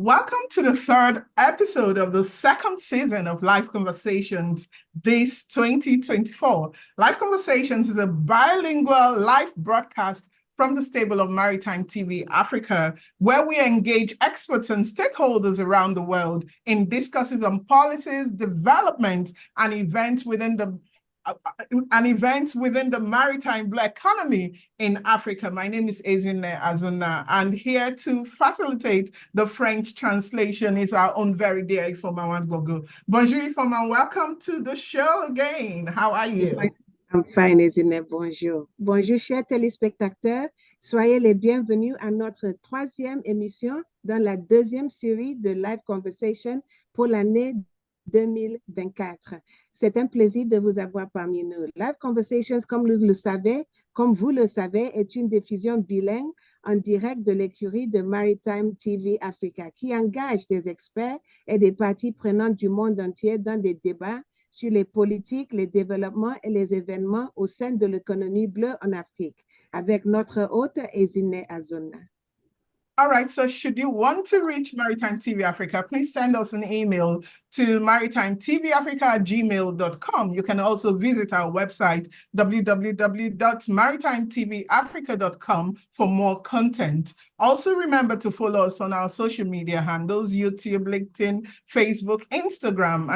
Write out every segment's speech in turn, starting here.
Welcome to the third episode of the second season of Life Conversations this 2024. Life Conversations is a bilingual live broadcast from the stable of Maritime TV Africa, where we engage experts and stakeholders around the world in discussions on policies, development, and events within the maritime blue economy in Africa. My name is Ezine Azuna, and here to facilitate the French translation is our own very dear Ifoma Gogo. Bonjour Ifoma, welcome to the show again. How are you? I'm fine, Ezine. Bonjour. Bonjour, chers téléspectateurs. Soyez les bienvenus à notre troisième émission dans la deuxième série de Live Conversation pour l'année 2024. C'est un plaisir de vous avoir parmi nous. Live Conversations, comme vous le savez, est une diffusion bilingue en direct de l'écurie de Maritime TV Africa qui engage des experts et des parties prenantes du monde entier dans des débats sur les politiques, les développements et les événements au sein de l'économie bleue en Afrique, avec notre hôte Ezine Azuna. All right, so should you want to reach Maritime TV Africa, please send us an email to maritimetvafrica@gmail.com. You can also visit our website, www.maritimetvafrica.com, for more content. Also, remember to follow us on our social media handles, YouTube, LinkedIn, Facebook, Instagram,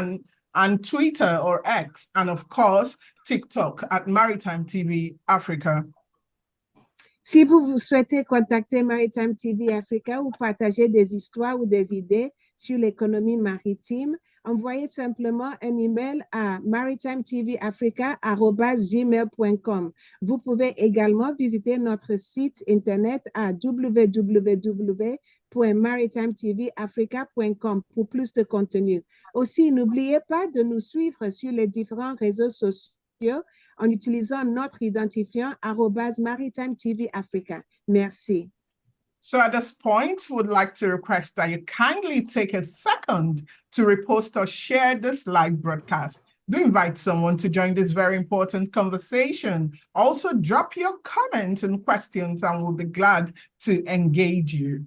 and Twitter or X, and of course, TikTok at Maritime TV Africa. Si vous souhaitez contacter Maritime TV Africa ou partager des histoires ou des idées sur l'économie maritime, envoyez simplement un email à maritimetvafrica@gmail.com. Vous pouvez également visiter notre site internet à www.maritimetvafrica.com pour plus de contenu. Aussi, n'oubliez pas de nous suivre sur les différents réseaux sociaux en utilisant notre identifiant @Maritime TV Africa. Merci. So at this point, we would like to request that you kindly take a second to repost or share this live broadcast. Do invite someone to join this very important conversation. Also, drop your comments and questions, and we'll be glad to engage you.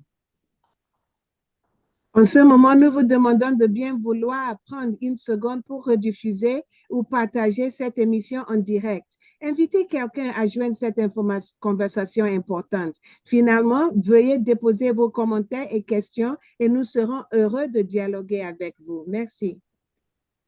En ce moment, nous vous demandons de bien vouloir prendre une seconde pour rediffuser ou partager cette émission en direct. Invitez quelqu'un à joindre cette conversation importante. Finalement, veuillez déposer vos commentaires et questions et nous serons heureux de dialoguer avec vous. Merci.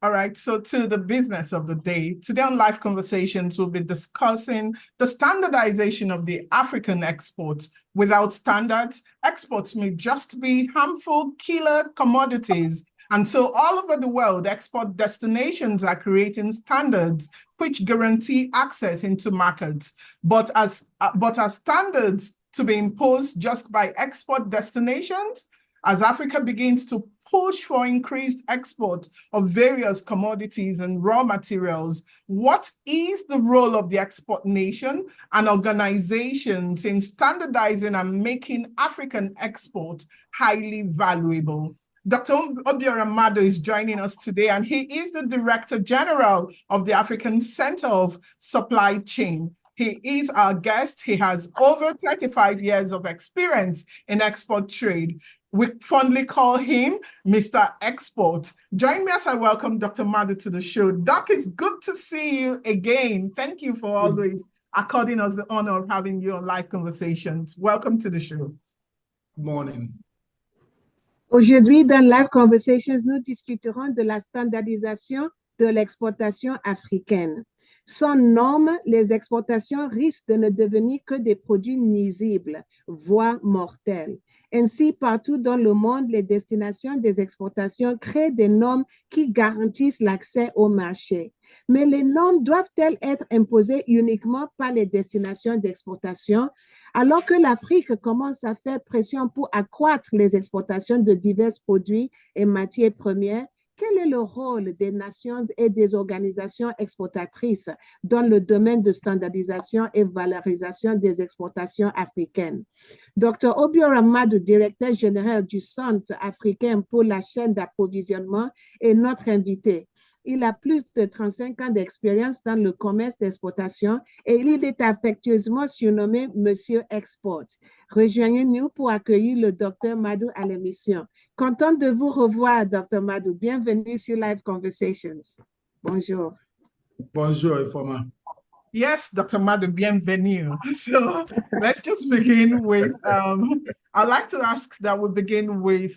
All right, so to the business of the day. Today on Live Conversations, we'll be discussing the standardization of the African exports. Without standards, exports may just be harmful killer commodities. And so all over the world, export destinations are creating standards which guarantee access into markets. But as standards to be imposed just by export destinations, as Africa begins to push for increased export of various commodities and raw materials, what is the role of the export nation and organizations in standardizing and making African export highly valuable? Dr. Obiora Madu is joining us today, and he is the Director General of the African Center of Supply Chain. He is our guest. He has over 35 years of experience in export trade. We fondly call him Mr. Export. Join me as I welcome Dr. Madu to the show. Doc, it's good to see you again. Thank you for always according us the honor of having you on Live Conversations. Welcome to the show. Good morning. Aujourd'hui, dans Live Conversations, nous discuterons de la standardisation de l'exportation africaine. Sans normes, les exportations risquent de ne devenir que des produits nuisibles, voire mortels. Ainsi, partout dans le monde, les destinations des exportations créent des normes qui garantissent l'accès au marché. Mais les normes doivent-elles être imposées uniquement par les destinations d'exportation? Alors que l'Afrique commence à faire pression pour accroître les exportations de divers produits et matières premières, quel est le rôle des nations et des organisations exportatrices dans le domaine de standardisation et valorisation des exportations africaines? Dr Obiora Madu, directeur général du Centre africain pour la chaîne d'approvisionnement, est notre invité. Il a plus de 35 ans d'expérience dans le commerce d'exportation et il est affectueusement surnommé Monsieur Export. Rejoignez-nous pour accueillir le Dr Madu à l'émission. Content de vous revoir, Dr Madu. Bienvenue sur Live Conversations. Bonjour. Bonjour, Ifoma. Yes, Dr. Madu, bienvenue. So let's just begin with, I'd like to ask that we begin with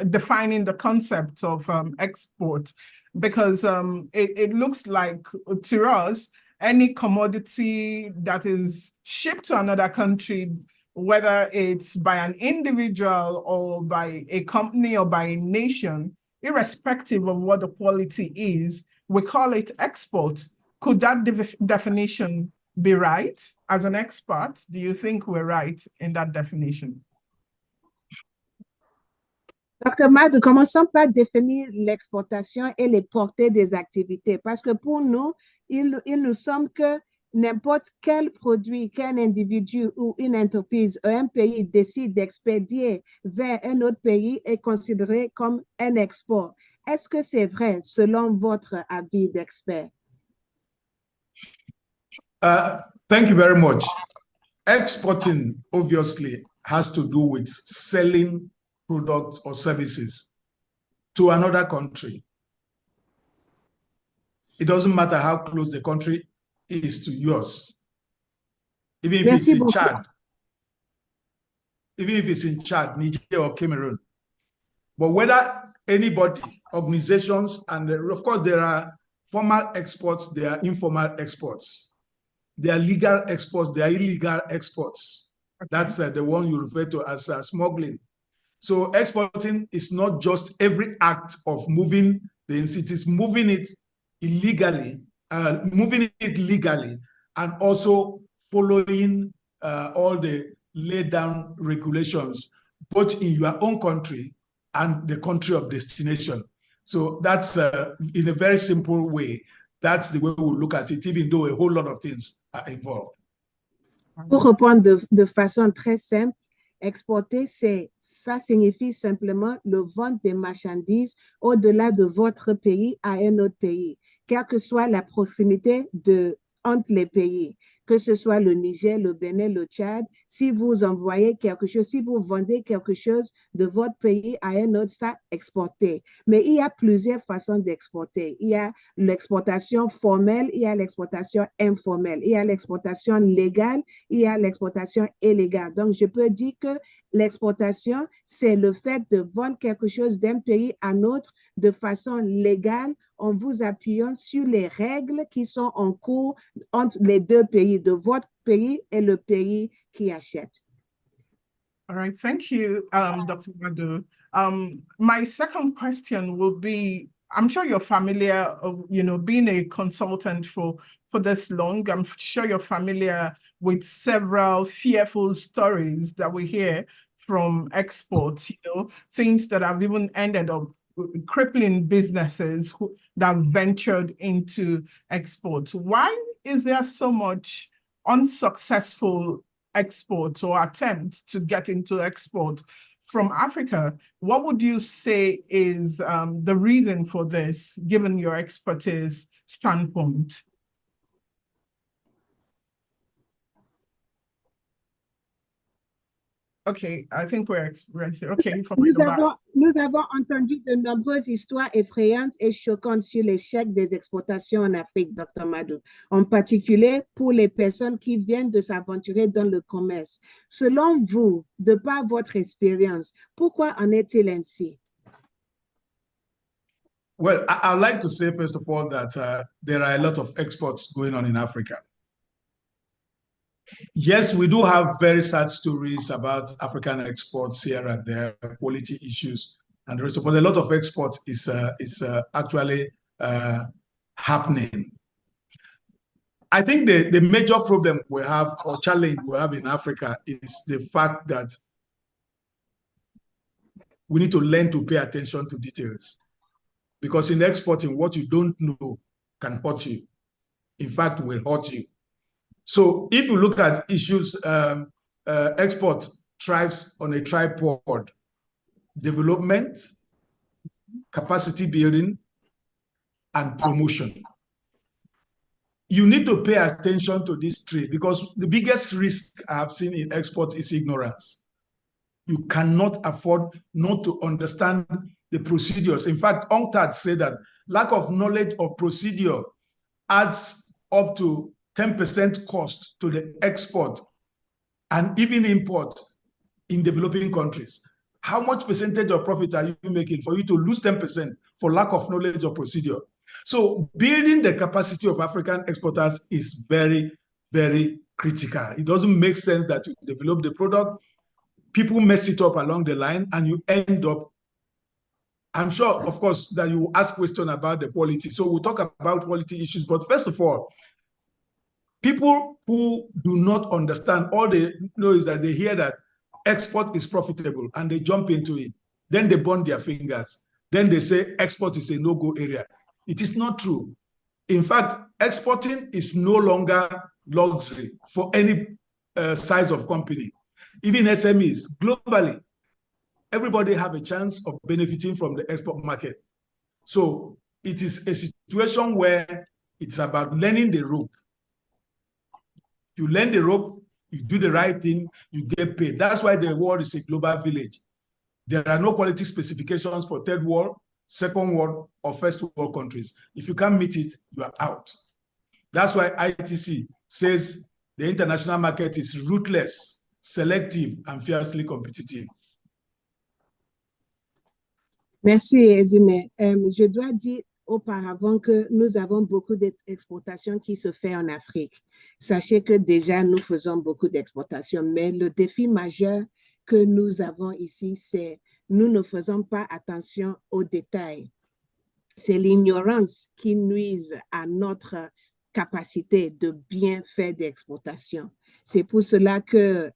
defining the concept of export, because it looks like to us, any commodity that is shipped to another country, whether it's by an individual or by a company or by a nation, irrespective of what the quality is, we call it export. Could that definition be right? As an expert, do you think we're right in that definition? Dr. Madu, commençons par définir l'exportation et les portées des activités, parce que pour nous, il nous semble que n'importe quel produit qu'un individu ou une entreprise ou un pays décide d'expédier vers un autre pays est considéré comme un export. Est-ce que c'est vrai selon votre avis d'expert? Thank you very much. Exporting obviously has to do with selling products or services to another country. It doesn't matter how close the country is to yours. Even if it's in Chad, Niger or Cameroon. But whether anybody, organizations, and of course there are formal exports, there are informal exports. There are legal exports, there are illegal exports. Okay. That's the one you refer to as smuggling. So exporting is not just every act of moving things, it is moving it illegally, moving it legally, and also following all the laid down regulations, both in your own country and the country of destination. So that's in a very simple way. That's the way we look at it, even though a whole lot of things are involved. Pour répondre de façon très simple, exporter, ça signifie simplement le vente des marchandises au-delà de votre pays à un autre pays, quelle que soit la proximité entre les pays, que ce soit le Niger, le Bénin, le Tchad. Si vous envoyez quelque chose, si vous vendez quelque chose de votre pays à un autre, ça exporter. Mais il y a plusieurs façons d'exporter. Il y a l'exportation formelle, il y a l'exportation informelle, il y a l'exportation légale, il y a l'exportation illégale. Donc, je peux dire que l'exportation, c'est le fait de vendre quelque chose d'un pays à un autre de façon légale, en vous appuyant sur les règles qui sont en cours entre les deux pays, de votre pays et le pays qui achète. All right, thank you, Dr. Madu. My second question will be, I'm sure you're familiar, being a consultant for this long, I'm sure you're familiar with several fearful stories that we hear from exports, things that have even ended up crippling businesses that ventured into exports. Why is there so much unsuccessful export or attempt to get into export from Africa? What would you say is the reason for this, given your expertise standpoint? Okay, I think we're experiencing. Okay, nous avons entendu de nombreuses histoires effrayantes et choquantes sur l'échec des exportations en Afrique, Dr. Madu, en particulier pour les personnes qui viennent de s'aventurer dans le commerce. Selon vous, de par votre expérience, pourquoi en est-il ainsi? Well, I'd like to say, first of all, that there are a lot of exports going on in Africa. Yes, we do have very sad stories about African exports here and there, quality issues, and the rest of it. But a lot of export is actually happening. I think the major problem we have, or challenge we have in Africa, is the fact that we need to learn to pay attention to details. Because in exporting, what you don't know can hurt you. In fact, will hurt you. So if you look at issues, export thrives on a tripod: development, capacity building, and promotion. You need to pay attention to this three because the biggest risk I have seen in export is ignorance. You cannot afford not to understand the procedures. In fact, UNCTAD said that lack of knowledge of procedure adds up to 10% cost to the export and even import in developing countries. How much percentage of profit are you making for you to lose 10% for lack of knowledge of procedure? So building the capacity of African exporters is very, very critical. It doesn't make sense that you develop the product, people mess it up along the line, and you end up, I'm sure, of course, that you ask questions about the quality. So we'll talk about quality issues. But first of all, people who do not understand, all they know is that they hear that export is profitable and they jump into it. Then they burn their fingers. Then they say export is a no-go area. It is not true. In fact, exporting is no longer luxury for any size of company. Even SMEs, globally, everybody have a chance of benefiting from the export market. So it is a situation where it's about learning the rope. If you learn the rope, you do the right thing, you get paid. That's why the world is a global village. There are no quality specifications for third world, second world, or first world countries. If you can't meet it, you are out. That's why ITC says the international market is ruthless, selective, and fiercely competitive. Merci, Ezine. Je dois dire auparavant que nous avons beaucoup d'exportations qui se fait en Afrique. Sachez que déjà, nous faisons beaucoup d'exportations, mais le défi majeur que nous avons ici, c'est nous ne faisons pas attention aux détails. C'est l'ignorance qui nuise à notre capacité de bien faire d'exportation. C'est pour cela que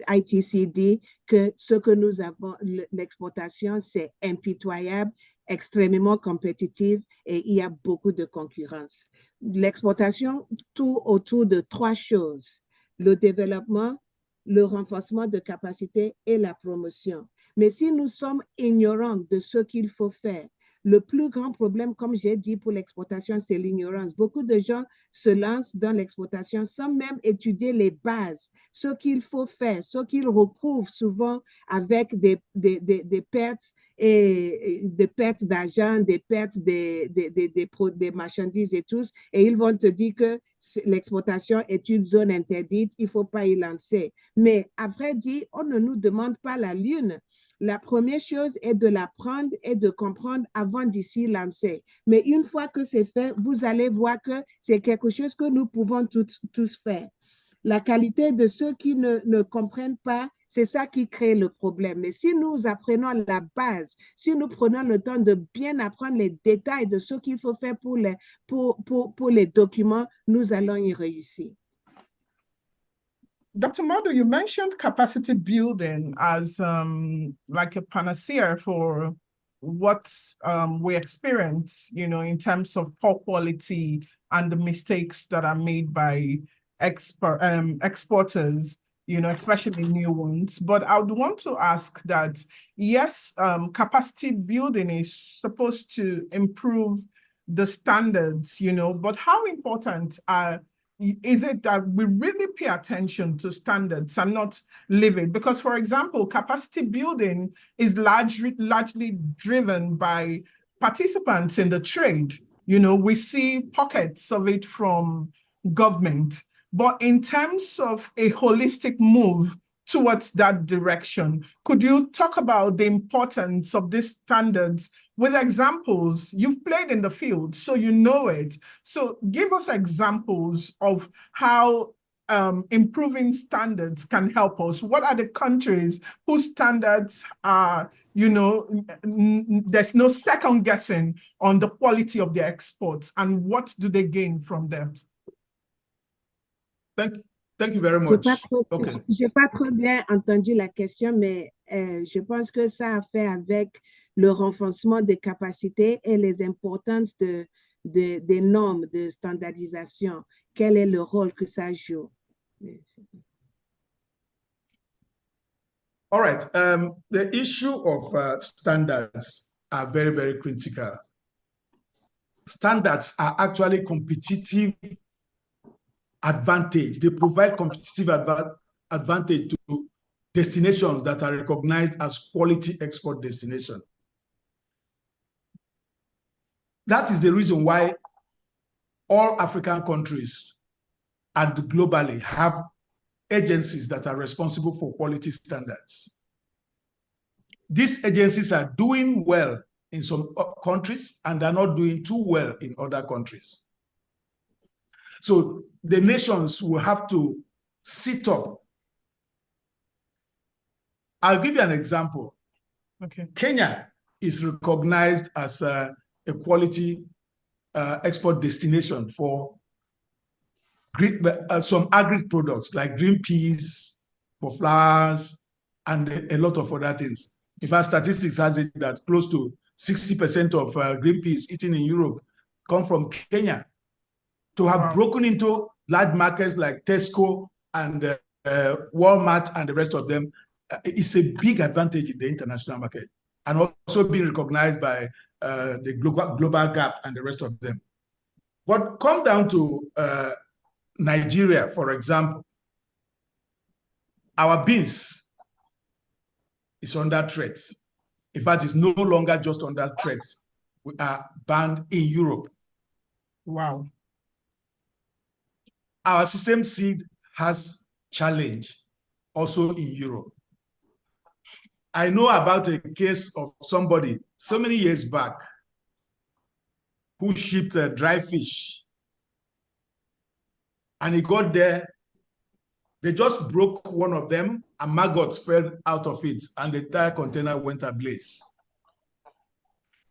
l'ITC dit que ce que nous avons, l'exportation, c'est impitoyable, extrêmement compétitive et il y a beaucoup de concurrence. L'exportation tourne autour de trois choses: le développement, le renforcement de capacité et la promotion. Mais si nous sommes ignorants de ce qu'il faut faire, le plus grand problème, comme j'ai dit, pour l'exportation, c'est l'ignorance. Beaucoup de gens se lancent dans l'exportation sans même étudier les bases, ce qu'il faut faire, ce qu'ils recouvrent souvent avec des pertes et des pertes d'argent, des pertes des marchandises et tout. Et ils vont te dire que l'exportation est une zone interdite, il ne faut pas y lancer. Mais à vrai dire, on ne nous demande pas la lune. La première chose est de l'apprendre et de comprendre avant d'y s'y lancer. Mais une fois que c'est fait, vous allez voir que c'est quelque chose que nous pouvons tous faire. La qualité de ceux qui ne comprennent pas, c'est ça qui crée le problème. Mais si nous apprenons la base, si nous prenons le temps de bien apprendre les détails de ce qu'il faut faire pour les documents, nous allons y réussir. Dr. Madu, you mentioned capacity building as like a panacea for what we experience, you know, in terms of poor quality and the mistakes that are made by exporters, you know, especially new ones. But I would want to ask that, yes, capacity building is supposed to improve the standards, you know, but how important is it that we really pay attention to standards and not live it? Because, for example, capacity building is largely driven by participants in the trade. You know, we see pockets of it from government, but in terms of a holistic move towards that direction, could you talk about the importance of these standards with examples? You've played in the field, so you know it. So give us examples of how improving standards can help us. What are the countries whose standards are, you know, there's no second guessing on the quality of their exports, and what do they gain from them? Thank you very much. Je n'ai pas trop bien entendu la question, mais je pense que ça a fait avec le renforcement des capacités et les importances des normes de standardisation. Quel est le rôle que ça joue? All right. The issue of standards are very, very critical. Standards are actually competitive advantage. They provide competitive advantage to destinations that are recognized as quality export destinations. That is the reason why all African countries and globally have agencies that are responsible for quality standards. These agencies are doing well in some countries and are not doing too well in other countries. So the nations will have to sit up. I'll give you an example. Okay. Kenya is recognized as a quality export destination for some agri products like green peas, for flowers, and a lot of other things. In fact, statistics has it that close to 60% of green peas eaten in Europe come from Kenya. To have broken into large markets like Tesco and Walmart and the rest of them is a big advantage in the international market, and also being recognized by the global gap and the rest of them. But come down to Nigeria, for example, our beans is under threat. In fact, it's no longer just under threat. We are banned in Europe. Wow. Our sesame seed has challenge also in Europe. I know about a case of somebody so many years back who shipped a dry fish, and he got there, they just broke one of them and maggots fell out of it and the entire container went ablaze.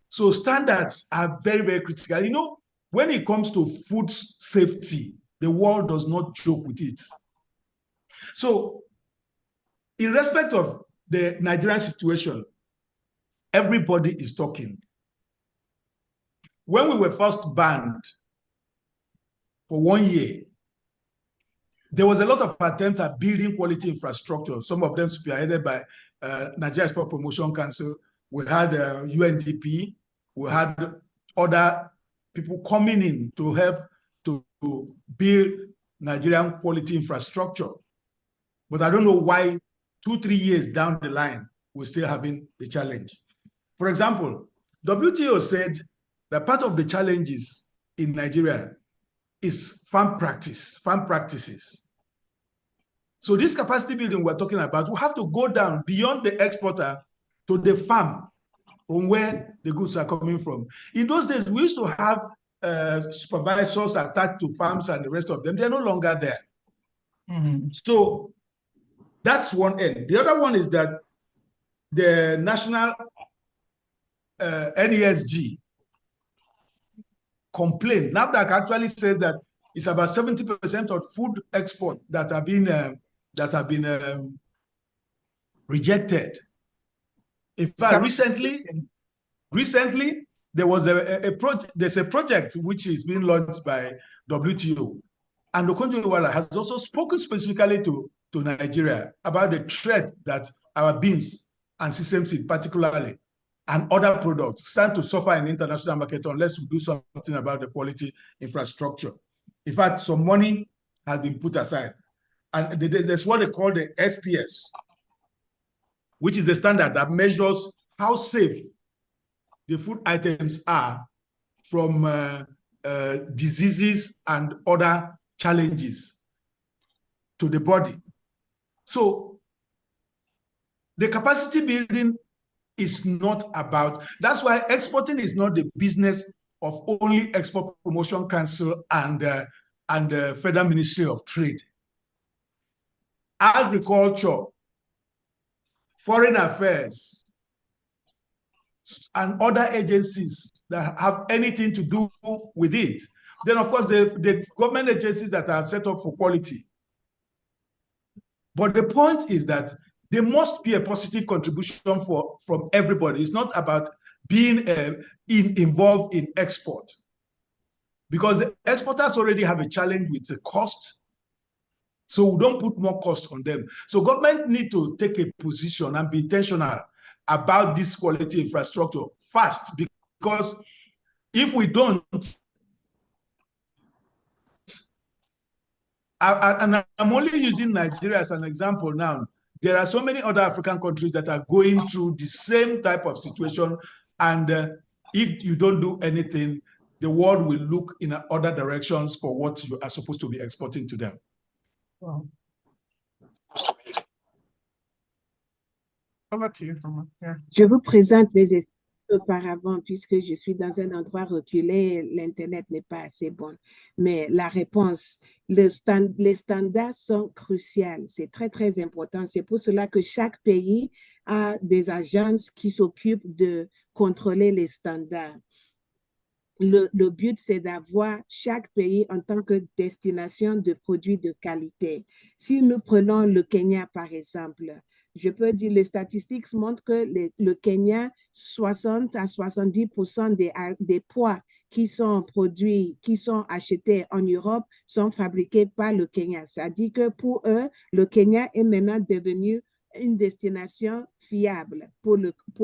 So standards are very, very critical. You know, when it comes to food safety, the world does not joke with it. So in respect of the Nigerian situation, everybody is talking. When we were first banned for 1 year, there was a lot of attempts at building quality infrastructure, some of them spearheaded by Nigeria Export Promotion Council. We had UNDP, we had other people coming in to help to build Nigerian quality infrastructure. But I don't know why 2-3 years down the line, we're still having the challenge. For example, WTO said that part of the challenges in Nigeria is farm practices. So this capacity building we're talking about, we have to go down beyond the exporter to the farm from where the goods are coming from. In those days, we used to have supervisors attached to farms and the rest of them. They're no longer there. Mm-hmm. So that's one end. The other one is that the national NESG complaint. NAFDAC actually says that it's about 70% of food export that have been rejected. In fact, recently there was there's a project which is being launched by WTO, and Dr Obiora has also spoken specifically to Nigeria about the threat that our beans and sesame seed particularly and other products stand to suffer in the international market unless we do something about the quality infrastructure. In fact, some money has been put aside. And there's what they call the FPS, which is the standard that measures how safe the food items are from diseases and other challenges to the body. So the capacity building is not about, that's why exporting is not the business of only Export Promotion Council and the Federal Ministry of Trade. Agriculture, foreign affairs, and other agencies that have anything to do with it. Then, of course, the government agencies that are set up for quality. But the point is that there must be a positive contribution from everybody. It's not about being involved in export, because the exporters already have a challenge with the cost. So we don't put more cost on them. So government need to take a position and be intentional about this quality infrastructure fast, because if we don't, and I'm only using Nigeria as an example now, there are so many other African countries that are going through the same type of situation, and if you don't do anything, the world will look in other directions for what you are supposed to be exporting to them. Wow. Over to you, Fama. Yeah. Je vous présente mes excuses auparavant, puisque je suis dans un endroit reculé, l'Internet n'est pas assez bon. Mais la réponse, les standards sont cruciaux, c'est très, très important. C'est pour cela que chaque pays a des agences qui s'occupent de contrôler les standards. Le but, c'est d'avoir chaque pays en tant que destination de produits de qualité. Si nous prenons le Kenya, par exemple, je peux dire, les statistiques montrent que le Kenya, 60 à 70% des pois qui sont produits, qui sont achetés en Europe sont fabriqués par le Kenya. Ça dit que pour eux, le Kenya est maintenant devenu une destination fiable pour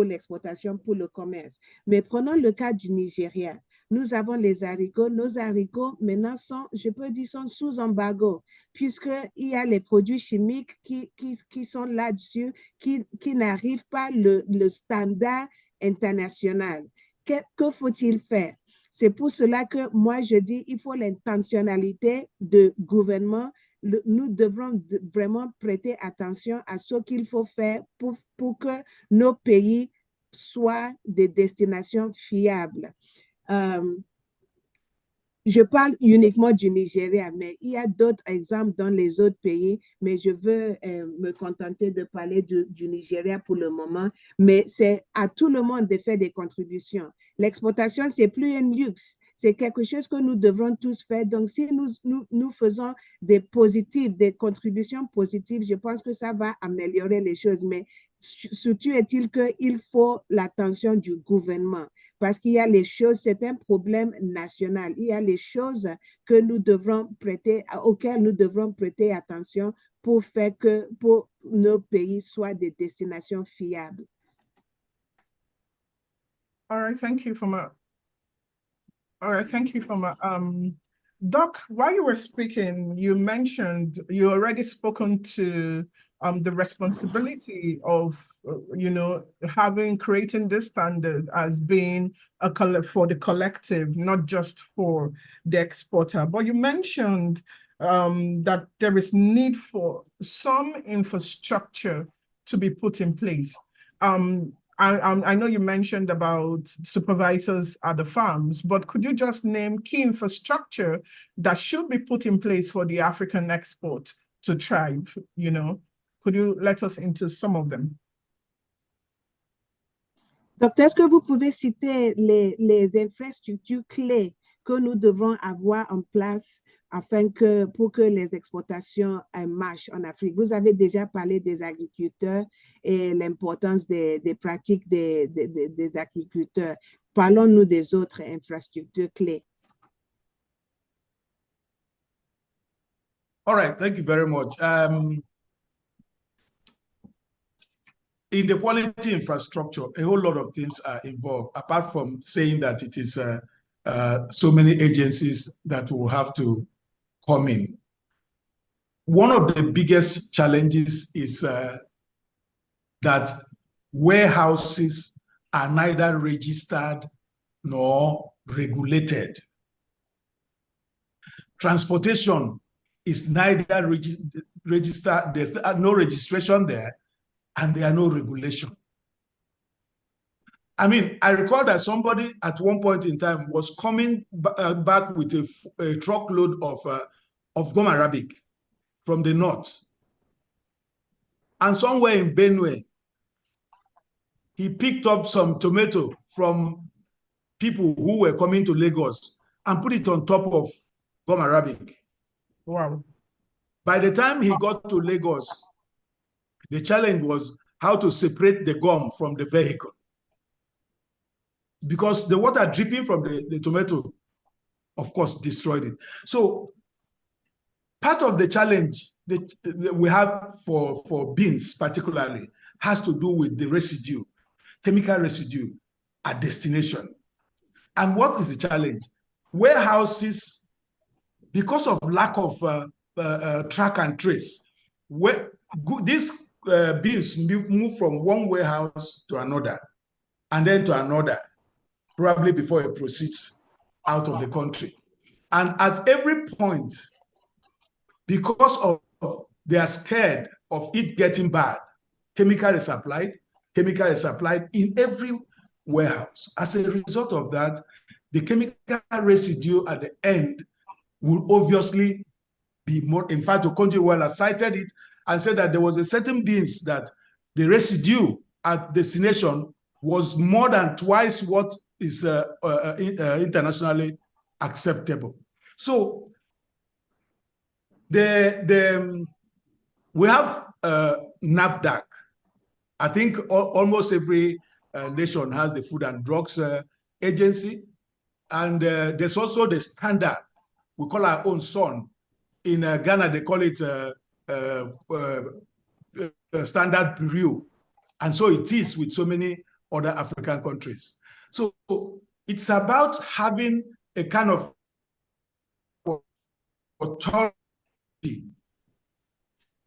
l'exportation, pour le commerce. Mais prenons le cas du Nigeria. Nous avons les haricots. Nos haricots, maintenant, je peux dire, sont sous embargo, puisqu'il y a les produits chimiques qui sont là-dessus, qui n'arrivent pas le standard international. Que faut-il faire? C'est pour cela que moi, je dis il faut l'intentionnalité de gouvernement. Nous devrons vraiment prêter attention à ce qu'il faut faire pour que nos pays soient des destinations fiables. Je parle uniquement du Nigeria, mais il y a d'autres exemples dans les autres pays, mais je veux me contenter de parler du Nigeria pour le moment. Mais c'est à tout le monde de faire des contributions. L'exportation, c'est plus un luxe. C'est quelque chose que nous devrons tous faire. Donc, si nous faisons des contributions positives, je pense que ça va améliorer les choses. Mais surtout est-il qu'il faut l'attention du gouvernement. Parce qu'il y a les choses, c'est un problème national. Il y a les choses auxquelles nous devrons prêter attention pour faire que nos pays soient des destinations fiables. All right, thank you, Fama. All right, thank you, Fama. Doc, while you were speaking, you mentioned you already spoken to the responsibility of, creating this standard as being for the collective, not just for the exporter. But you mentioned that there is need for some infrastructure to be put in place. I know you mentioned about supervisors at the farms, but could you just name key infrastructure that should be put in place for the African export to thrive? Could you let us into some of them? Docteur, est-ce que vous pouvez citer les infrastructures clés que nous devons avoir en place pour que les exportations marchent en Afrique? Vous avez déjà parlé des agriculteurs et l'importance des pratiques des agriculteurs. Parlons-nous des autres infrastructures clés. All right, thank you very much. In the quality infrastructure, a whole lot of things are involved, apart from saying that it is so many agencies that will have to come in. One of the biggest challenges is that warehouses are neither registered nor regulated. Transportation is neither registered, there's no registration there, and there are no regulation. I mean, I recall that somebody at one point in time was coming back with a truckload of gum arabic from the north. And somewhere in Benue, he picked up some tomato from people who were coming to Lagos and put it on top of gum arabic. Wow. By the time he got to Lagos, the challenge was how to separate the gum from the vehicle, because the water dripping from the tomato, of course, destroyed it. So part of the challenge that we have for beans particularly has to do with the residue. chemical residue at destination. And what is the challenge? Warehouses, because of lack of track and trace, these beans move from one warehouse to another, and then to another, probably before it proceeds out of the country. And at every point, because of they are scared of it getting bad, chemical is applied in every warehouse. As a result of that, the chemical residue at the end will obviously be more. In fact, Okonjo-Iweala cited it and said that there was a certain beans that the residue at destination was more than twice what is internationally acceptable. So we have NAFDAC. I think almost every nation has the Food and Drugs Agency. And there's also the standard. We call our own son. In Ghana, they call it Standard Bureau. And so it is with so many other African countries. So it's about having a kind of authority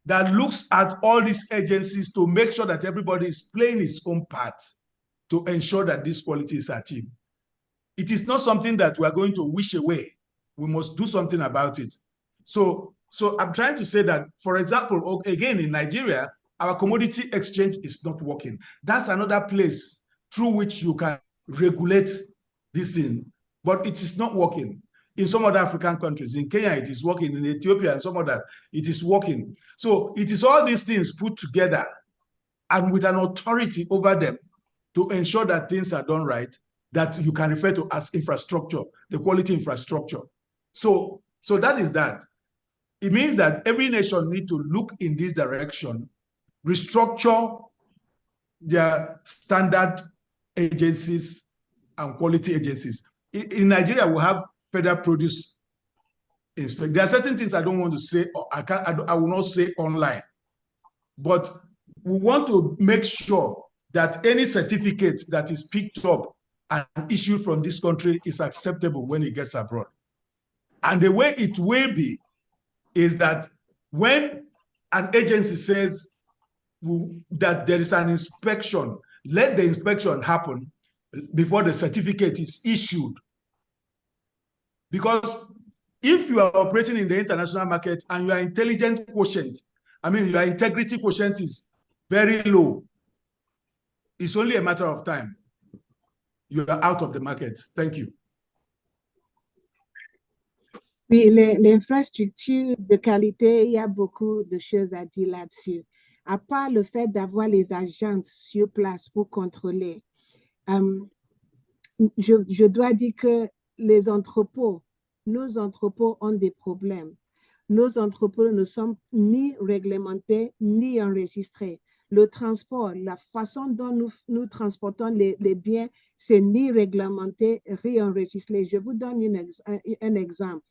that looks at all these agencies to make sure that everybody is playing its own part to ensure that this quality is achieved. It is not something that we are going to wish away. We must do something about it. So I'm trying to say that, for example, again, in Nigeria, our commodity exchange is not working. That's another place through which you can regulate this thing, but it is not working. In some other African countries, in Kenya, it is working. In Ethiopia and some others, it is working. So it is all these things put together and with an authority over them to ensure that things are done right, that you can refer to as infrastructure, the quality infrastructure. So that is that. It means that every nation needs to look in this direction, restructure their standard agencies and quality agencies. In Nigeria, we have Federal Produce Inspector. There are certain things I don't want to say, or I will not say online, but we want to make sure that any certificate that is picked up and issued from this country is acceptable when it gets abroad. And the way it will be is that when an agency says that there is an inspection, let the inspection happen before the certificate is issued. Because if you are operating in the international market and your intelligence quotient, your integrity quotient is very low, it's only a matter of time. You are out of the market. Thank you. Oui, l'infrastructure de qualité, il y a beaucoup de choses à dire là-dessus. À part le fait d'avoir les agences sur place pour contrôler, je dois dire que les entrepôts, nos entrepôts ont des problèmes. Nos entrepôts ne sont ni réglementés ni enregistrés. Le transport, la façon dont nous transportons les biens, c'est ni réglementé, ni enregistré. Je vous donne un exemple.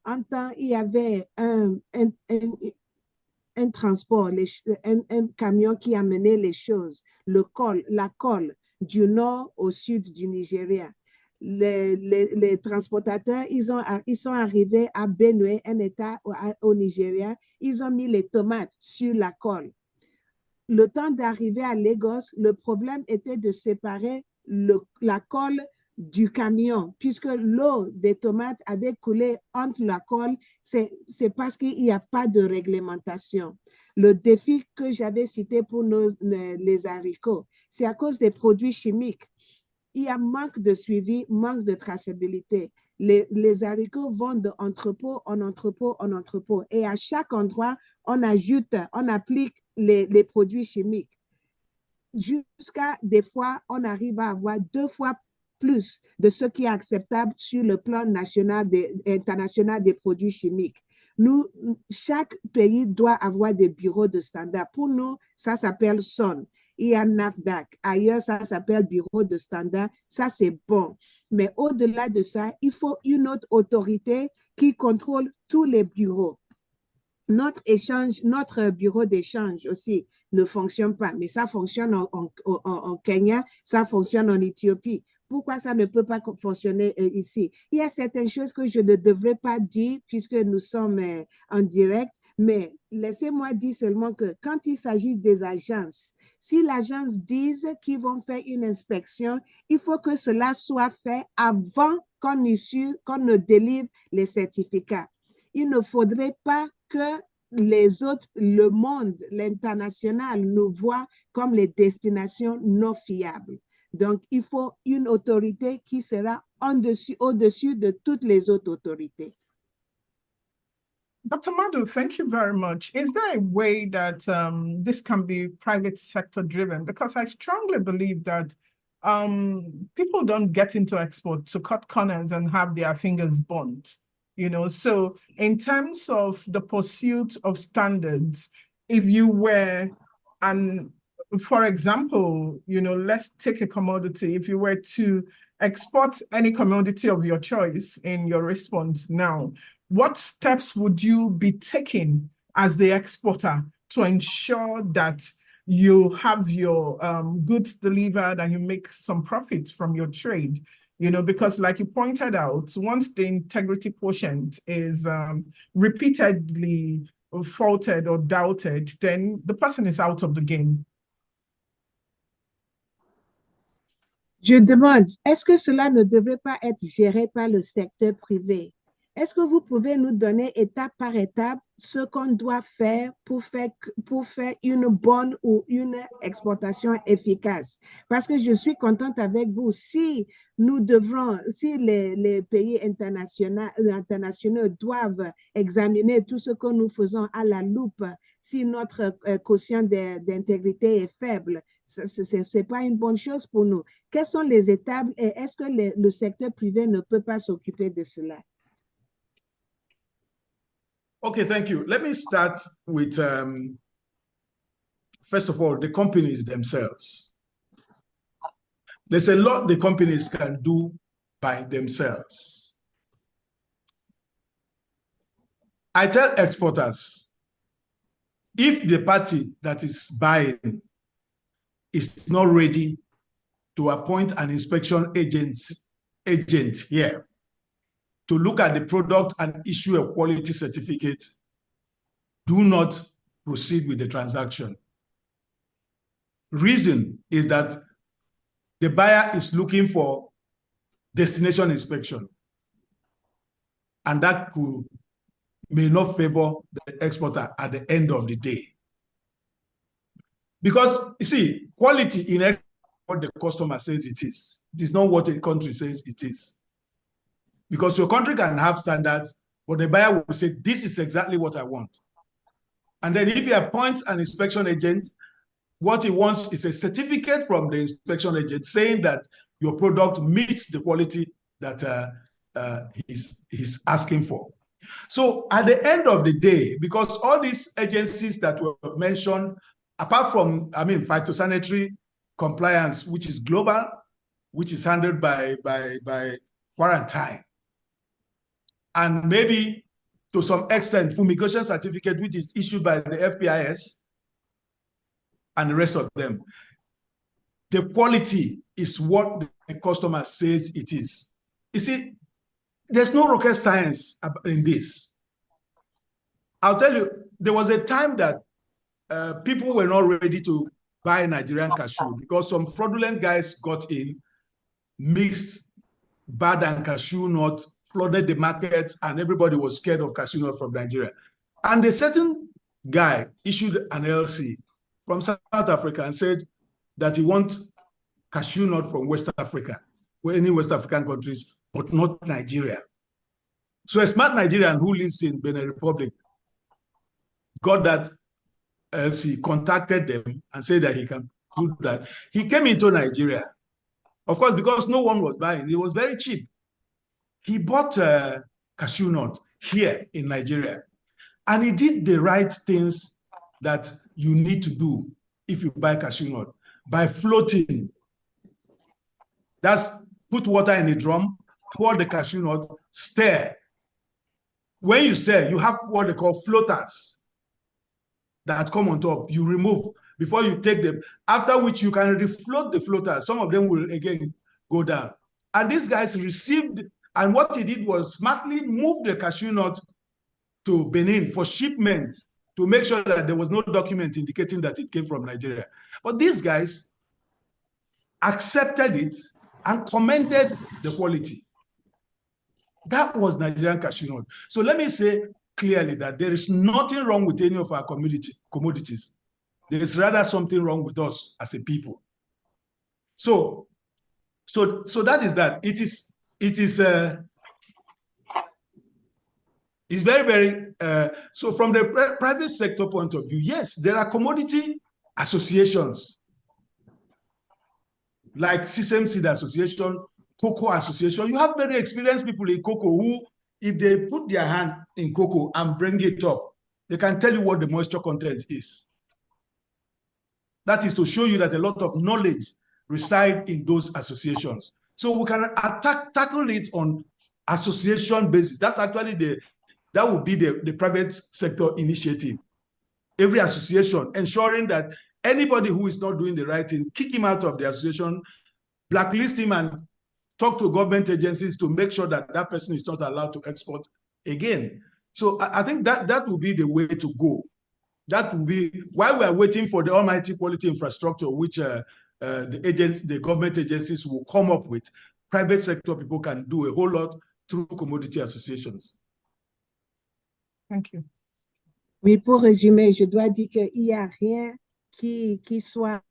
En temps, il y avait un transport, un camion qui amenait les choses, la colle du nord au sud du Nigeria. Les transportateurs, ils sont arrivés à Benue, un état au Nigeria, ils ont mis les tomates sur la colle. Le temps d'arriver à Lagos, le problème était de séparer la colle du camion, puisque l'eau des tomates avait coulé entre la colle, c'est parce qu'il n'y a pas de réglementation. Le défi que j'avais cité pour les haricots, c'est à cause des produits chimiques. Il y a manque de suivi, manque de traçabilité. Les haricots vont d'entrepôt en entrepôt en entrepôt. Et à chaque endroit, on applique les produits chimiques. Jusqu'à des fois, on arrive à avoir 2 fois plus de ce qui est acceptable sur le plan international des produits chimiques. Chaque pays doit avoir des bureaux de standard. Pour nous, ça s'appelle SON. Il y a NAFDAC. Ailleurs, ça s'appelle bureau de standard. Ça, c'est bon. Mais au-delà de ça, il faut une autre autorité qui contrôle tous les bureaux. notre bureau d'échange aussi ne fonctionne pas, mais ça fonctionne en Kenya, ça fonctionne en Éthiopie. Pourquoi ça ne peut pas fonctionner ici? Il y a certaines choses que je ne devrais pas dire puisque nous sommes en direct, mais laissez-moi dire seulement que quand il s'agit des agences, si l'agence dit qu'ils vont faire une inspection, il faut que cela soit fait avant qu'on ne délivre les certificats. Il ne faudrait pas que les autres, le monde, l'international, nous voient comme les destinations non fiables. Donc, il faut une autorité qui sera au-dessus de toutes les autres autorités. Dr. Madu, thank you very much. Is there a way that this can be private sector driven? Because I strongly believe that people don't get into export to cut corners and have their fingers burnt. You know, so in terms of the pursuit of standards, if you were, and for example, you know, let's take a commodity. If you were to export any commodity of your choice in your response now, what steps would you be taking as the exporter to ensure that you have your goods delivered and you make some profit from your trade? You know, because like you pointed out, once the integrity quotient is repeatedly faulted or doubted, then the person is out of the game. Je demande, est-ce que cela ne devrait pas être géré par le secteur privé? Est-ce que vous pouvez nous donner étape par étape ce qu'on doit faire pour faire une bonne ou une exportation efficace? Parce que je suis contente avec vous. Si les pays internationaux doivent examiner tout ce que nous faisons à la loupe, si notre quotient d'intégrité est faible, ce n'est pas une bonne chose pour nous. Quelles sont les étapes et est-ce que le secteur privé ne peut pas s'occuper de cela? Okay, thank you. Let me start with, first of all, the companies themselves. There's a lot the companies can do by themselves. I tell exporters, if the party that is buying is not ready to appoint an inspection agent here to look at the product and issue a quality certificate, do not proceed with the transaction. Reason is that the buyer is looking for destination inspection, and that may not favor the exporter at the end of the day. Because, you see, quality in what the customer says it is. It is not what a country says it is. Because your country can have standards, but the buyer will say, this is exactly what I want. And then if he appoints an inspection agent, what he wants is a certificate from the inspection agent saying that your product meets the quality that he's asking for. So at the end of the day, because all these agencies that were mentioned, apart from, phytosanitary compliance, which is global, which is handled by quarantine, and maybe to some extent fumigation certificate, which is issued by the FPIS, and the rest of them, the quality is what the customer says it is. You see, there's no rocket science in this. I'll tell you, there was a time that people were not ready to buy Nigerian cashew because some fraudulent guys got in, mixed bad and cashew nut, flooded the market, and everybody was scared of cashew nut from Nigeria. And a certain guy issued an LC from South Africa and said that he wants cashew nut from West Africa, or any West African countries, but not Nigeria. So a smart Nigerian who lives in Benin Republic got that LC, contacted them and said that he can do that. He came into Nigeria. Of course, because no one was buying, it was very cheap. He bought cashew nut here in Nigeria, and he did the right things that you need to do if you buy cashew nut by floating. That's put water in a drum, pour the cashew nut, stir. when you stir, you have what they call floaters that come on top. You remove before you take them, after which you can refloat the floaters. Some of them will again go down. And these guys received, and what he did was smartly move the cashew nut to Benin for shipment to make sure that there was no document indicating that it came from Nigeria. But these guys accepted it and commended the quality. That was Nigerian cashew nut. So let me say clearly that there is nothing wrong with any of our commodities. There is rather something wrong with us as a people. So that is that. It's very, very, so from the private sector point of view, yes, there are commodity associations like System Seed Association, Cocoa Association. You have very experienced people in cocoa who, if they put their hand in cocoa and bring it up, they can tell you what the moisture content is. That is to show you that a lot of knowledge reside in those associations. So we can tackle it on association basis. That's actually that would be the private sector initiative. Every association ensuring that anybody who is not doing the right thing, kick him out of the association, blacklist him, and talk to government agencies to make sure that that person is not allowed to export again. So I think that will be the way to go. That will be while we are waiting for the almighty quality infrastructure, which the government agencies will come up with. Private sector people can do a whole lot through commodity associations. Thank you. Oui, pour résumer, je dois dire qu'il n'y a rien qui soit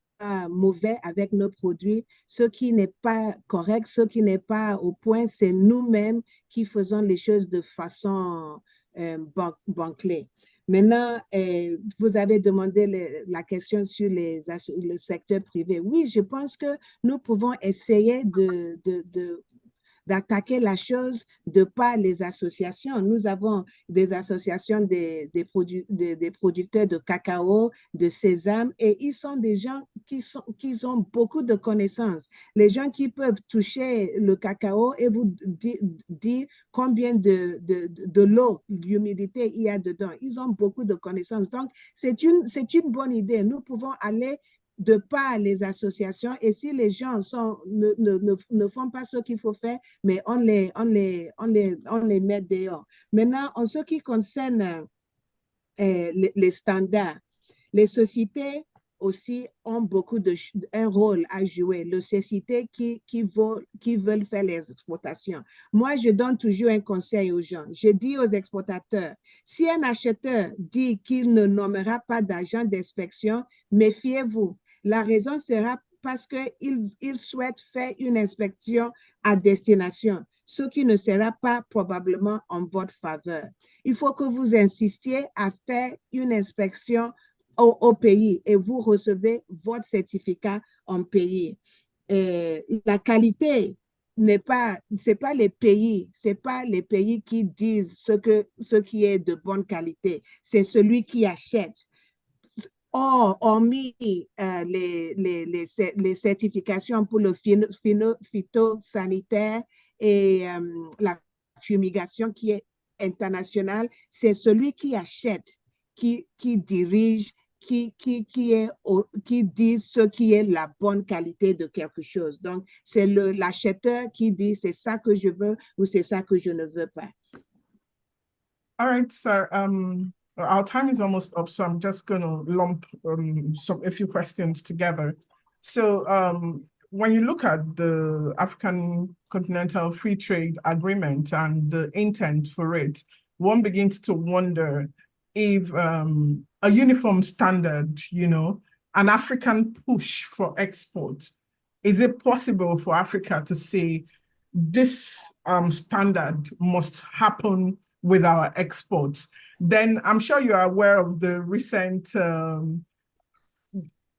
mauvais avec nos produits. Ce qui n'est pas correct, ce qui n'est pas au point, c'est nous-mêmes qui faisons les choses de façon bâclée. Maintenant, vous avez demandé la question sur le secteur privé. Oui, je pense que nous pouvons essayer d'attaquer la chose de par les associations. Nous avons des associations des producteurs de cacao, de sésame, et ils sont des gens qui ont beaucoup de connaissances. Les gens qui peuvent toucher le cacao et vous dire combien de l'eau, l'humidité il y a dedans. Ils ont beaucoup de connaissances. Donc, c'est une bonne idée. Nous pouvons aller de par les associations, et si les gens ne font pas ce qu'il faut faire, mais on les met dehors. Maintenant, en ce qui concerne les standards, les sociétés aussi ont un rôle à jouer, les sociétés qui veulent faire les exportations. Moi, je donne toujours un conseil aux gens. Je dis aux exportateurs, si un acheteur dit qu'il ne nommera pas d'agent d'inspection, méfiez-vous. La raison sera parce qu'il souhaite faire une inspection à destination, ce qui ne sera pas probablement en votre faveur. Il faut que vous insistiez à faire une inspection au pays et vous recevez votre certificat en pays. La qualité c'est pas les pays qui disent ce qui est de bonne qualité, c'est celui qui achète. Hormis les certifications pour le phytosanitaire et la fumigation qui est internationale, c'est celui qui achète, qui dirige, qui dit ce qui est la bonne qualité de quelque chose. Donc, c'est l'acheteur qui dit c'est ça que je veux ou c'est ça que je ne veux pas. All right, sir. Our time is almost up, so I'm just going to lump a few questions together. So when you look at the African Continental Free Trade Agreement and the intent for it, one begins to wonder if a uniform standard, an African push for export, is it possible for Africa to say this standard must happen with our exports? Then I'm sure you are aware of the recent,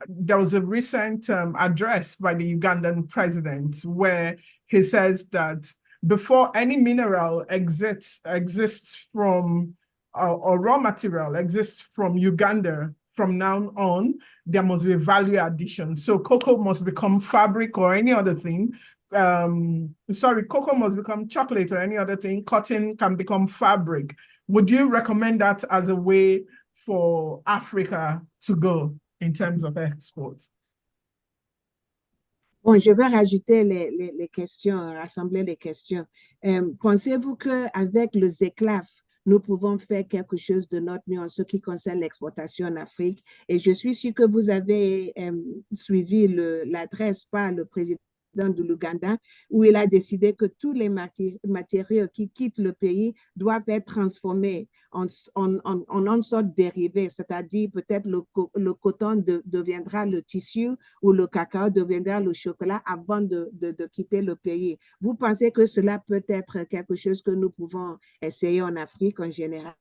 there was a recent address by the Ugandan president where he says that before any mineral exists from, or raw material exists from Uganda, from now on, there must be value addition. So cocoa must become fabric or any other thing. Cocoa must become chocolate or any other thing. Cotton can become fabric. Would you recommend that as a way for Africa to go in terms of exports? Bon, je vais rajouter les questions, rassembler les questions. Pensez-vous qu'avec le ZECLAF, nous pouvons faire quelque chose de notre mieux en ce qui concerne l'exportation en Afrique? Et je suis sûre que vous avez suivi l'adresse par le président de l'Ouganda, où il a décidé que tous les matériaux qui quittent le pays doivent être transformés en une sorte dérivé, c'est-à-dire peut-être le coton deviendra le tissu ou le cacao deviendra le chocolat avant de quitter le pays. Vous pensez que cela peut être quelque chose que nous pouvons essayer en Afrique en général?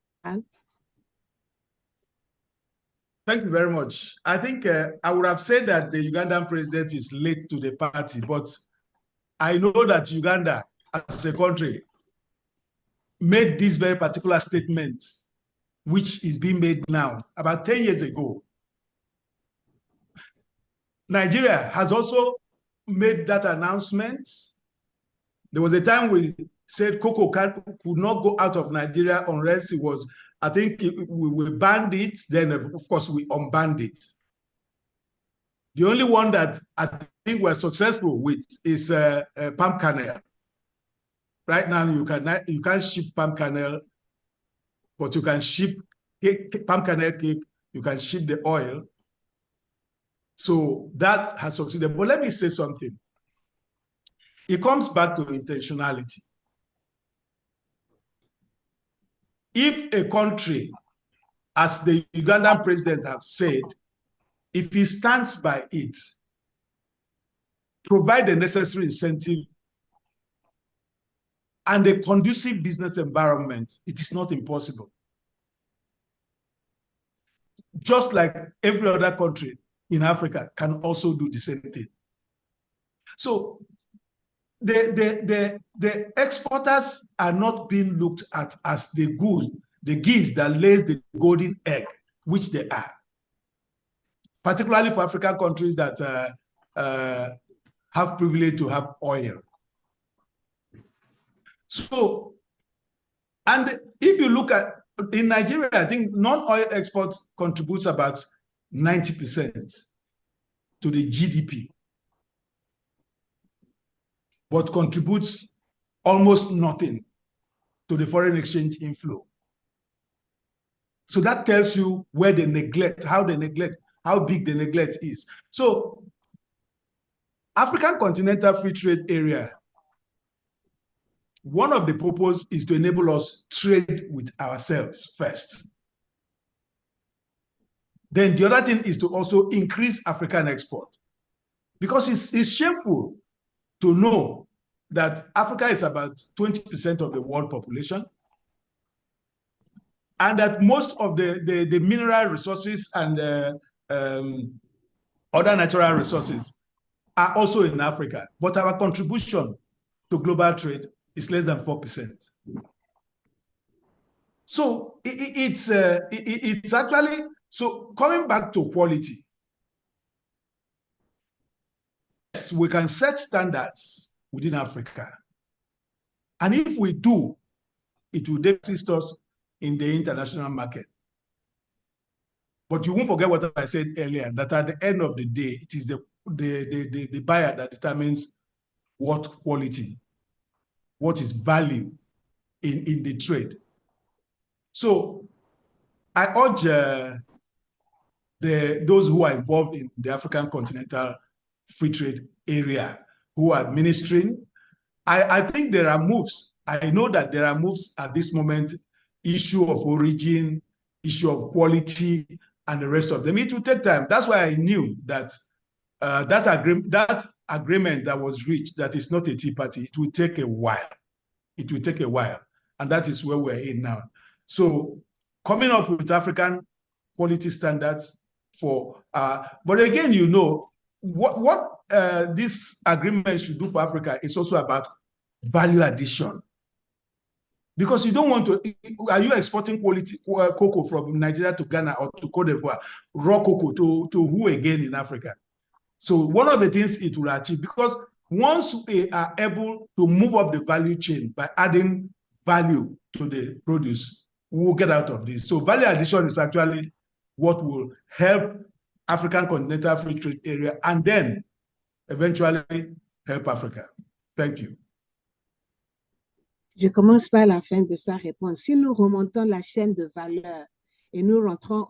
Thank you very much. I think I would have said that the Ugandan president is late to the party, but I know that Uganda, as a country, made this very particular statement, which is being made now, about 10 years ago. Nigeria has also made that announcement. There was a time we said cocoa could not go out of Nigeria unless it was, I think we banned it, then of course we unbanned it. The only one that I think we're successful with is palm kernel. Right now, you can't ship palm kernel, but you can ship palm kernel cake, you can ship the oil. So that has succeeded. But let me say something. It comes back to intentionality. If a country, as the Ugandan president have said, if he stands by it, provide the necessary incentive and a conducive business environment, it is not impossible. Just like every other country in Africa can also do the same thing. So the exporters are not being looked at as the geese that lays the golden egg, which they are. Particularly for African countries that have privilege to have oil. So, and if you look at, in Nigeria, I think non-oil exports contributes about 90% to the GDP, but contributes almost nothing to the foreign exchange inflow. So that tells you where the neglect, how big the neglect is. So African Continental Free Trade Area, one of the purposes is to enable us trade with ourselves first. Then the other thing is to also increase African export. Because it's shameful to know that Africa is about 20% of the world population, and that most of the mineral resources and other natural resources are also in Africa. But our contribution to global trade is less than 4%. So it's actually, so coming back to quality, yes, we can set standards within Africa. And if we do, it will assist us in the international market. But you won't forget what I said earlier, that at the end of the day, it is the buyer that determines what quality, what is value in the trade. So I urge those who are involved in the African Continental Free Trade Area who are administering, I think there are moves. I know that there are moves at this moment, issue of origin, issue of quality, and the rest of them. It will take time. That's why I knew that that agreement that was reached, that is not a tea party, it will take a while. It will take a while. And that is where we're in now. So coming up with African quality standards for, but again, you know, what this agreement should do for Africa is also about value addition. Because you don't want to, are you exporting quality cocoa from Nigeria to Ghana or to Cote d'Ivoire, raw cocoa to who again in Africa? So one of the things it will achieve, because once we are able to move up the value chain by adding value to the produce, we will get out of this. So value addition is actually what will help African Continental Free Trade Area and then eventually help Africa. Thank you. Je commence par la fin de sa réponse. Si nous remontons la chaîne de valeur et nous rentrons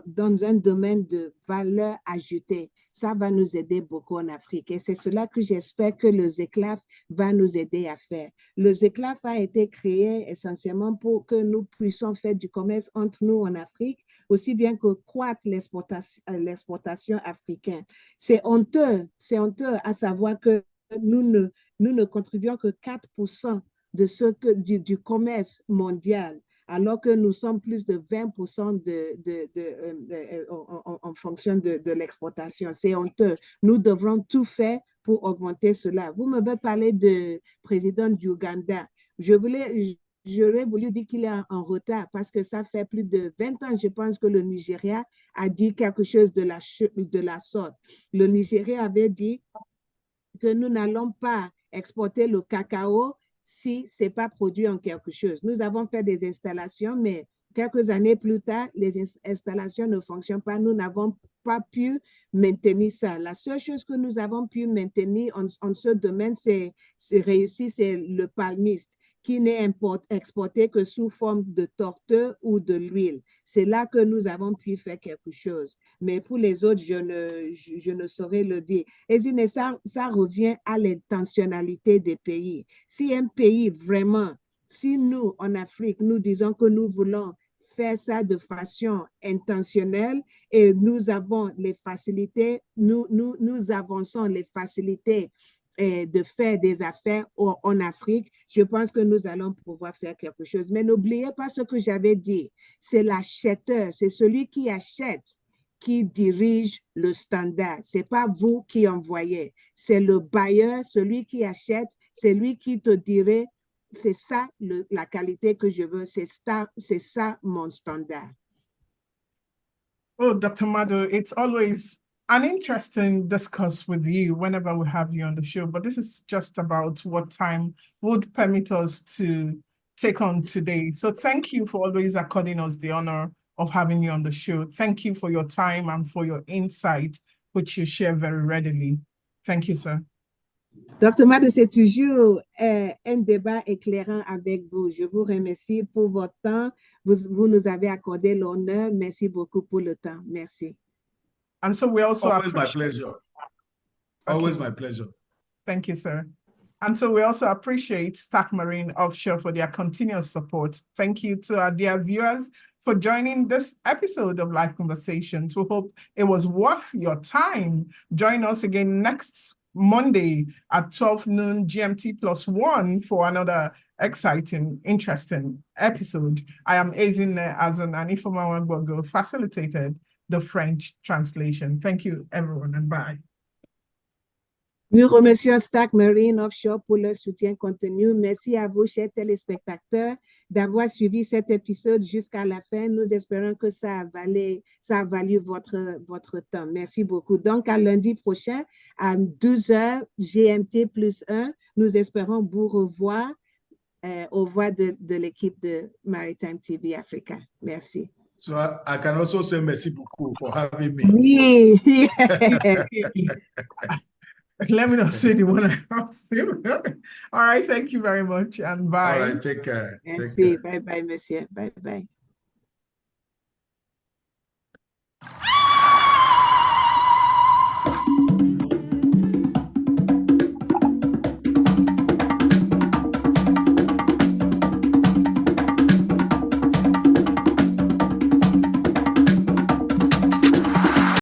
dans un domaine de valeur ajoutée, ça va nous aider beaucoup en Afrique. Et c'est cela que j'espère que le ZECLAF va nous aider à faire. Le ZECLAF a été créé essentiellement pour que nous puissions faire du commerce entre nous en Afrique, aussi bien que croître l'exportation africaine. C'est honteux à savoir que nous ne contribuons que 4% de du commerce mondial, alors que nous sommes plus de 20% en fonction de l'exportation. C'est honteux. Nous devrons tout faire pour augmenter cela. Vous m'avez parlé de président du Ouganda. J'aurais voulu dire qu'il est en retard parce que ça fait plus de 20 ans, je pense que le Nigeria a dit quelque chose de la sorte. Le Nigeria avait dit que nous n'allons pas exporter le cacao si ce n'est pas produit en quelque chose. Nous avons fait des installations, mais quelques années plus tard, les installations ne fonctionnent pas. Nous n'avons pas pu maintenir ça. La seule chose que nous avons pu maintenir en ce domaine, c'est réussi, c'est le palmiste, qui n'est exporté que sous forme de tortue ou de l'huile. C'est là que nous avons pu faire quelque chose. Mais pour les autres, je ne saurais le dire. Et ça revient à l'intentionnalité des pays. Si un pays vraiment, si nous, en Afrique, nous disons que nous voulons faire ça de façon intentionnelle et nous avons les facilités, nous avançons les facilités de faire des affaires en Afrique, je pense que nous allons pouvoir faire quelque chose. Mais n'oubliez pas ce que j'avais dit, c'est l'acheteur, c'est celui qui achète qui dirige le standard. Ce n'est pas vous qui envoyez, c'est le bailleur, celui qui achète, c'est lui qui te dirait, c'est ça la qualité que je veux, c'est ça mon standard. Oh, Dr. Madu, it's always an interesting discourse with you whenever we have you on the show, but this is just about what time would permit us to take on today. So thank you for always according us the honor of having you on the show. Thank you for your time and for your insight, which you share very readily. Thank you, sir. Dr. Madu, c'est toujours un débat éclairant avec vous. Je vous remercie pour votre temps. Vous nous avez accordé l'honneur. Merci beaucoup pour le temps. Merci. And so we also always my pleasure. Always my pleasure. Thank you, sir. And so we also appreciate Stack Marine Offshore for their continuous support. Thank you to our dear viewers for joining this episode of Live Conversations. We hope it was worth your time. Join us again next Monday at 12 noon GMT +1 for another exciting, interesting episode. I am Ezine Azan and Ifoma Wagbogo facilitated the French translation. Thank you, everyone, and bye. Nous remercions Stack Marine Offshore pour leur soutien continu. Merci à vous, chers téléspectateurs, d'avoir suivi cet épisode jusqu'à la fin. Nous espérons que ça a valu votre temps. Merci beaucoup. Donc, à lundi prochain, à 12h GMT +1, nous espérons vous revoir aux voix de l'équipe de Maritime TV Africa. Merci. So I can also say merci beaucoup for having me. Oui. Let me not say the one I have to say. All right, thank you very much and bye. All right, take care. Merci. Bye bye, monsieur. Bye bye.